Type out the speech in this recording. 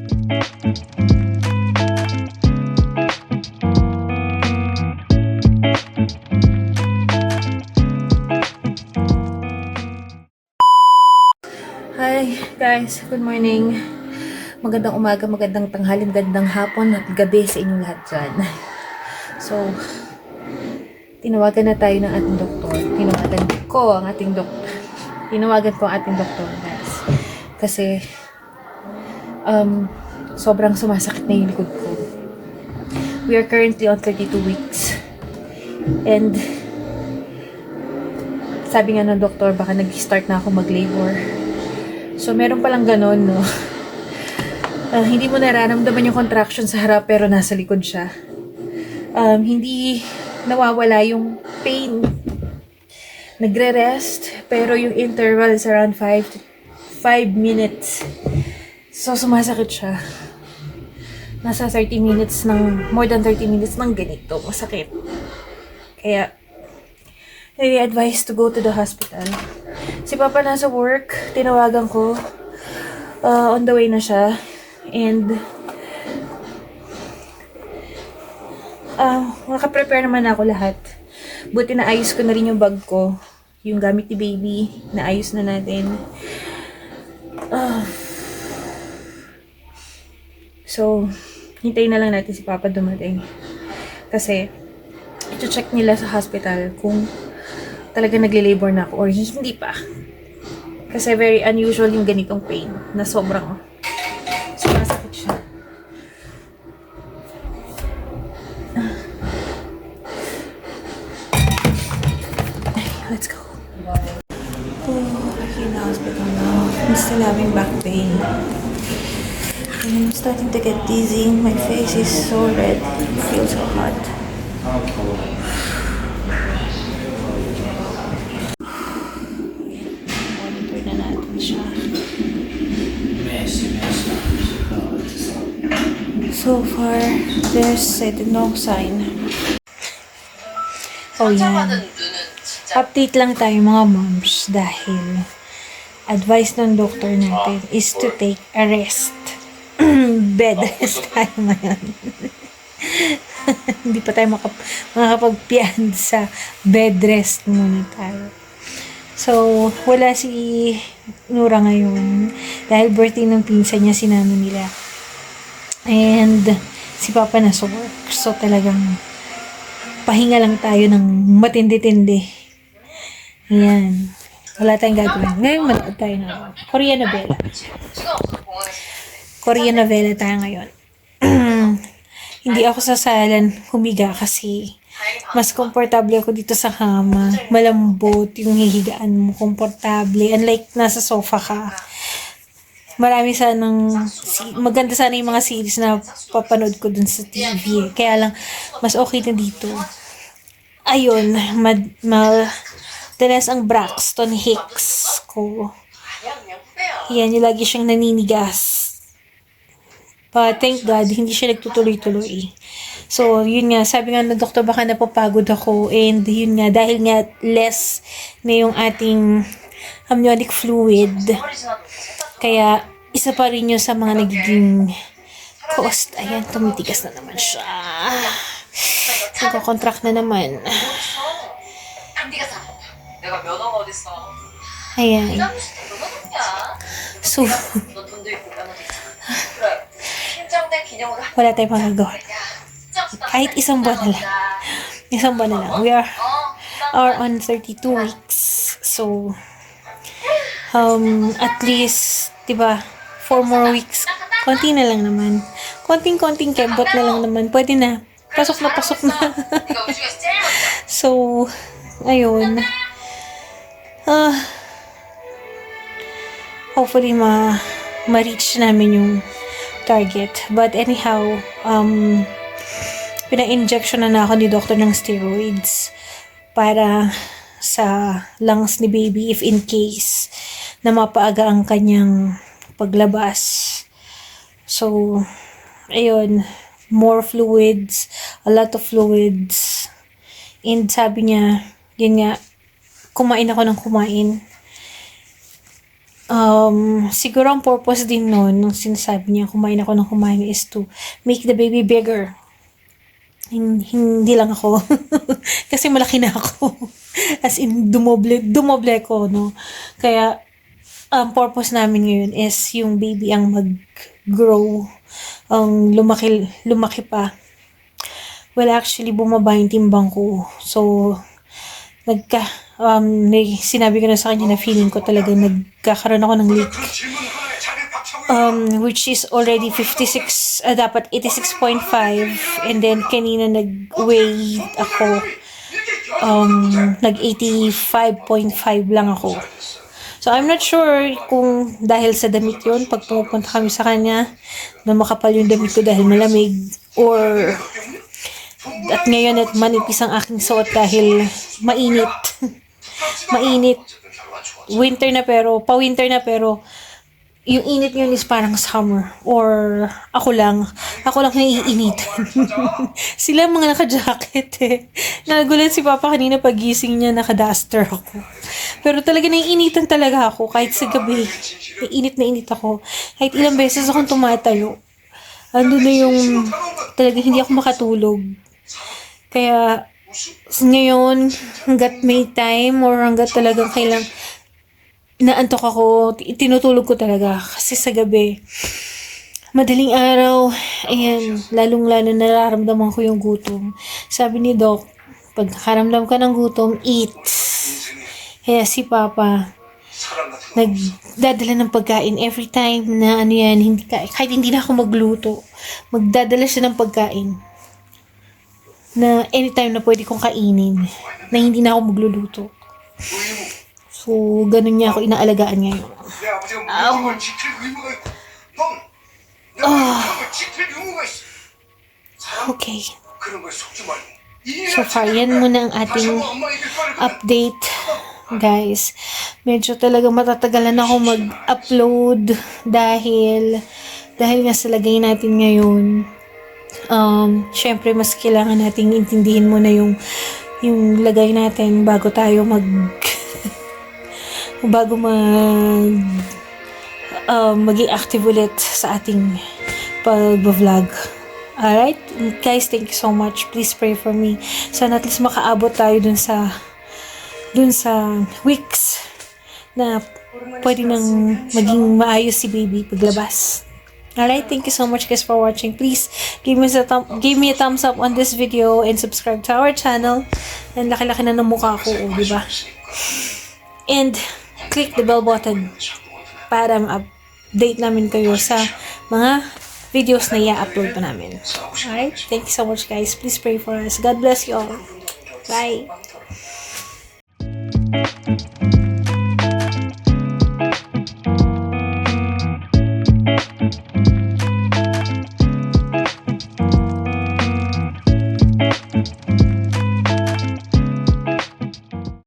Hi guys, good morning. Magandang umaga, magandang tanghali, magandang hapon at gabi sa inyong lahat dyan. So, tinawagan na tayo ng ating doktor. Tinawagan ko ang ating doktor, guys. Kasi, sobrang sumasakit na yung likod ko. We are currently on 32 weeks. And, sabi nga ng doktor, baka nag-start na ako mag-labor. So, meron palang ganon, no? Hindi mo nararamdaman yung contraction sa harap pero nasa likod siya. Hindi nawawala yung pain. Nagre-rest pero yung interval is around 5 minutes. So, sumasakit siya. Nasa 30 minutes more than 30 minutes ng ganito. Masakit. Kaya, I-advise to go to the hospital. Si Papa nasa work, tinawagan ko. On the way na siya. And, nakaprepare naman ako lahat. Buti na ayos ko na rin yung bag ko. Yung gamit ni baby, naayos na natin. So, hintayin na lang natin si Papa dumating. Kasi, ito-check nila sa hospital kung talaga nagle-labor na ako or hindi pa. Kasi very unusual yung ganitong pain na sobrang sumasakit siya. Let's go. I'm in the hospital now. I'm still having back pain. And I'm starting to get dizzy. My face is so red. It feels so hot. So far, there's no sign. Oh yan. Update lang tayo mga moms dahil advice ng doktor natin is to take a rest. Bed rest tayo ngayon. Hindi pa tayo makakapagpiyan sa bed rest muna tayo. So, wala si Nura ngayon dahil birthday ng pinsan niya, sinama nila. And si Papa nasa work. So talagang pahinga lang tayo ng matindi-tindi. Ayan. Wala tayong gagawin. Ngayon manood tayo na Korean novela. Korean novela tayo ngayon. Hindi ako sasalan humiga kasi mas komportable ako dito sa kama. Malambot yung hihigaan mo. Komportable. Unlike nasa sofa ka. Marami maganda sana yung mga series na papanood ko dun sa TV. Kaya lang, mas okay na dito. Ayun, dalas ang Braxton Hicks ko. Yan, yung lagi siyang naninigas. But thank God, hindi siya nagtutuloy-tuloy. So, yun nga, sabi nga ng doktor, baka napapagod ako. And yun nga, dahil nga less na yung ating amniotic fluid. Kaya, isa pa rin yun sa mga nagiging cost. Ayan, tumitigas na naman siya. Nagko-contract na naman. Ayan. So, wala tayong magagawa. Kahit isang buwan na lang. Isang buwan na lang. We are on 32 weeks. So, at least, diba, 4 more weeks. Konti na lang naman. Konting-konting kembot na lang naman. Pwede na. Pasok na. So, ayun. Hopefully, ma-reach namin yung target. But anyhow, pina-injection na ako ni doctor ng steroids para sa lungs ni baby if in case na mapaaga ang kanyang paglabas. So, ayun, more fluids, a lot of fluids. And sabi niya, yun nga, kumain ako ng kumain. siguro ang purpose din nun, nung sinasabi niya kumain ako ng kumain is to make the baby bigger. Hindi lang ako. Kasi malaki na ako. As in, dumoble ko, no? Kaya, ang purpose namin ngayon is yung baby ang mag-grow, ang lumaki pa. Well, actually, bumaba yung timbang ko. So, sinabi ko na sa kanya na feeling ko talaga nagkakaroon ako ng leak. Which is already 56, dapat 86.5, and then kanina nag-weigh ako, nag-85.5 lang ako. So, I'm not sure kung dahil sa damit yun, pag pumupunta kami sa kanya, na makapal yung damit ko dahil malamig, or at ngayon at manipis ang aking suot dahil mainit. Mainit. Pa-winter na pero, yung init yun is parang summer. Or ako lang naiinitan. Sila mga naka-jacket eh. Nagulat si Papa kanina pagising niya, naka-duster ako. Pero talaga naiinitan talaga ako kahit sa gabi. Na init ako. Kahit ilang beses akong tumatayo. Ando na yung talaga hindi ako makatulog. Kaya ngayon, hanggat may time or hanggat talagang kailang naantok ako, tinutulog ko talaga kasi sa gabi madaling araw, ayan, lalong-lalo nararamdaman ko yung gutom. Sabi ni Doc, pag nakaramdam ka ng gutom, eat. Kaya si Papa nagdadala ng pagkain every time na kahit hindi na ako magluto, magdadala siya ng pagkain na anytime na pwede kong kainin na hindi na ako magluluto. So, ganun niya ako inaalagaan ngayon. Okay. So far, yan muna ang ating update, guys. Medyo talaga matatagalan ako mag-upload dahil nga sa lagay natin ngayon. Syempre, mas kailangan nating intindihin muna yung lagay natin bago tayo maging active ulit sa ating pag-vlog. Alright? Guys, thank you so much. Please pray for me. Sana at least makaabot tayo dun sa weeks na pwede nang maging maayos si baby paglabas. Alright? Thank you so much guys for watching. Please give me a thumbs up on this video and subscribe to our channel. And laki-laki na ng mukha ko, diba? And click the bell button para ma-update namin kayo sa mga videos na i-upload pa namin. Alright? Thank you so much guys. Please pray for us. God bless you all. Bye!